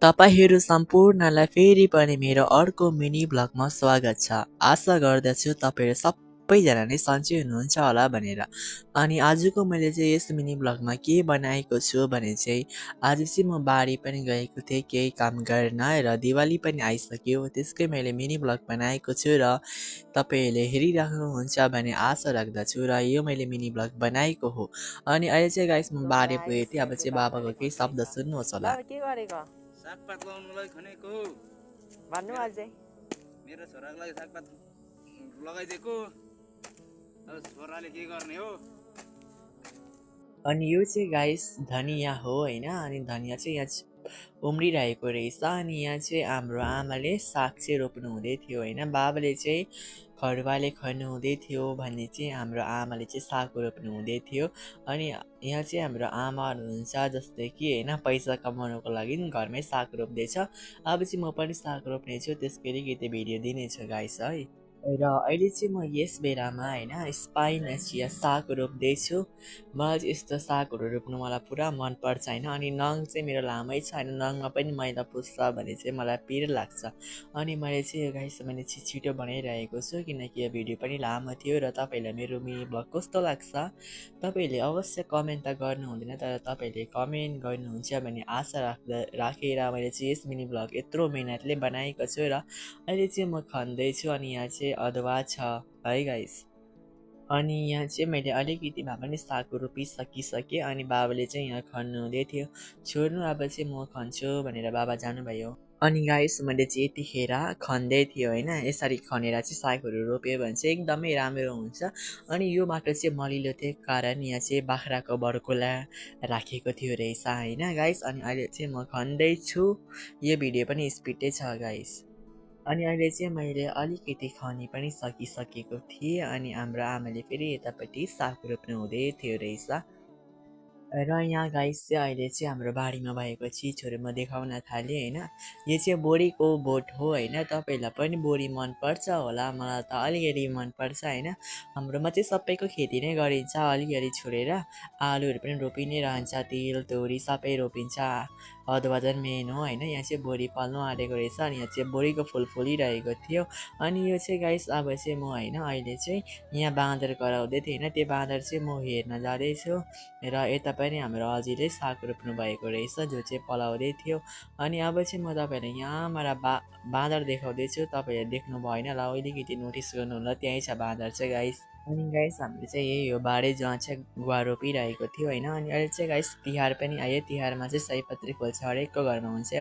तपाईहरू सम्पूर्णलाई फेरि पनि मेरो अर्को मिनी भ्लगमा स्वागत छ। आशा गर्दछु तपाईहरू सबैजना नै सन्चै हुनुहुन्छ होला भनेर। अनि आजको मैले चाहिँ यस मिनी भ्लगमा के बनाएको छु भने चाहिँ आज चाहिँ म बारी पनि गएको थिएँ केही काम गर्न र दिवाली पनि आइसक्यो। त्यसकै मैले मिनी भ्लग बनाएको छु र तपाईहरूले हेरिराख्नुहुन्छ भन्ने आशा राख्दछु र यो मैले मिनी भ्लग बनाएको हो। अनि अहिले चाहिँ गाइस म बारी पुगेको थिएँ। अब चाहिँ बाबाको केही शब्द सुन्नुहोस् होला। के गरेको सागपात लगाउनुलाई खनेको भन्नु अझै मेरो छोराको लागि सागपात लगाइदिएको। अब छोराले के गर्ने हो? अनि यो चाहिँ गाइस धनिया हो हैन। अनि धनिया चाहिँ यहाँ उम्रिरहेको रहेछ। अनि यहाँ चाहिँ हाम्रो आमाले साग चाहिँ रोप्नु हुँदै थियो हैन। बाबाले चाहिँ खरुवाले खन्नु हुँदै थियो भन्ने चाहिँ हाम्रो आमाले चाहिँ साग रोप्नु हुँदै थियो। अनि यहाँ चाहिँ हाम्रो आमाहरू हुन्छ जस्तै कि हैन पैसा कमाउनको लागि घरमै साग रोप्दैछ। अब चाहिँ म पनि साग रोप्नेछु, त्यसकै अलिकति भिडियो दिनेछु गाइस है। र अहिले चाहिँ म यस बेलामा हैन स्पाइनच या साग रोप्दैछु। मलाई चाहिँ यस्तो सागहरू रोप्नु मलाई पुरा मनपर्छ हैन। अनि नङ चाहिँ मेरो लामै छ हैन, नङमा पनि मैला पुस्छ भने चाहिँ मलाई पिर लाग्छ। अनि मैले चाहिँ यो गाइस मैले छिटो बनाइरहेको छु किनकि यो भिडियो पनि लामो थियो। र तपाईँहरूलाई मेरो मिनी भ्लग कस्तो लाग्छ तपाईँहरूले अवश्य कमेन्ट त गर्नु हुँदैन, तर तपाईँहरूले कमेन्ट गर्नुहुन्छ भन्ने आशा राखेर मैले चाहिँ यस मिनी भ्लग यत्रो मेहनतले बनाएको छु। र अहिले चाहिँ म खन्दैछु। अनि यहाँ चाहिँ अदुवा छ है गाइस। अनि यहाँ चाहिँ मैले अलिकति भए पनि साग रोपिसकिसकेँ। अनि बाबाले चाहिँ यहाँ खन्नु हुँदै थियो। छोड्नु अब चाहिँ म खन्छु भनेर बाबा जानुभयो। अनि गाइस मैले चाहिँ यतिखेर खन्दै थियो हैन। यसरी खनेर चाहिँ सागहरू रोप्यो भने चाहिँ एकदमै राम्रो हुन्छ। अनि यो माटो चाहिँ मलिलो थियो कारण यहाँ चाहिँ बाख्राको बर्कोला राखेको थियो रहेछ हैन गाइस। अनि अहिले चाहिँ म खन्दैछु। यो भिडियो पनि स्पिडै छ गाइस। अनि अहिले चाहिँ मैले अलिकति खनी पनि सकिसकेको थिएँ। अनि हाम्रो आमाले फेरि यतापट्टि साग रोप्नु हुँदै थियो रहेछ। र यहाँ गाइस चाहिँ अहिले चाहिँ हाम्रो बारीमा भएको चिजहरू म देखाउन थालेँ हैन। यो चाहिँ बोडीको बोट हो हैन। तपाईँहरूलाई पनि बोडी मनपर्छ होला, मलाई त अलिअलि मनपर्छ हैन। हाम्रोमा चाहिँ सबैको खेती नै गरिन्छ अलिअलि छोडेर। आलुहरू पनि रोपि नै रहन्छ, तिल तोरी सबै रोपिन्छ। अदुवा झन् मेन हो हैन। यहाँ चाहिँ बोडी फल्नु आँटेको रहेछ। अनि यहाँ चाहिँ बोडीको फुल फुलिरहेको थियो। अनि यो चाहिँ गाइस अब चाहिँ म हैन अहिले चाहिँ यहाँ बाँदर कराउँदै थिएँ हैन। त्यो बाँदर चाहिँ म हेर्न जाँदैछु। र यता पनि हाम्रो अजीले साग रोप्नु भएको रहेछ जो चाहिँ पलाउँदै थियो। अनि अब चाहिँ म तपाईँहरूलाई यहाँबाट बाँदर देखाउँदैछु। तपाईँहरूले देख्नु भएन ल, अलिकति नोटिस गर्नु होला, त्यहीँ छ बाँदर चाहिँ गाइस। अनि गाइस हामीले चाहिँ यही हो बारी जहाँ चाहिँ गुवा रोपिरहेको थियो हैन। अनि अहिले चाहिँ गाइस तिहार पनि आयो। तिहारमा चाहिँ सयपत्री फुल्छ, हरेकको घरमा हुन्छ।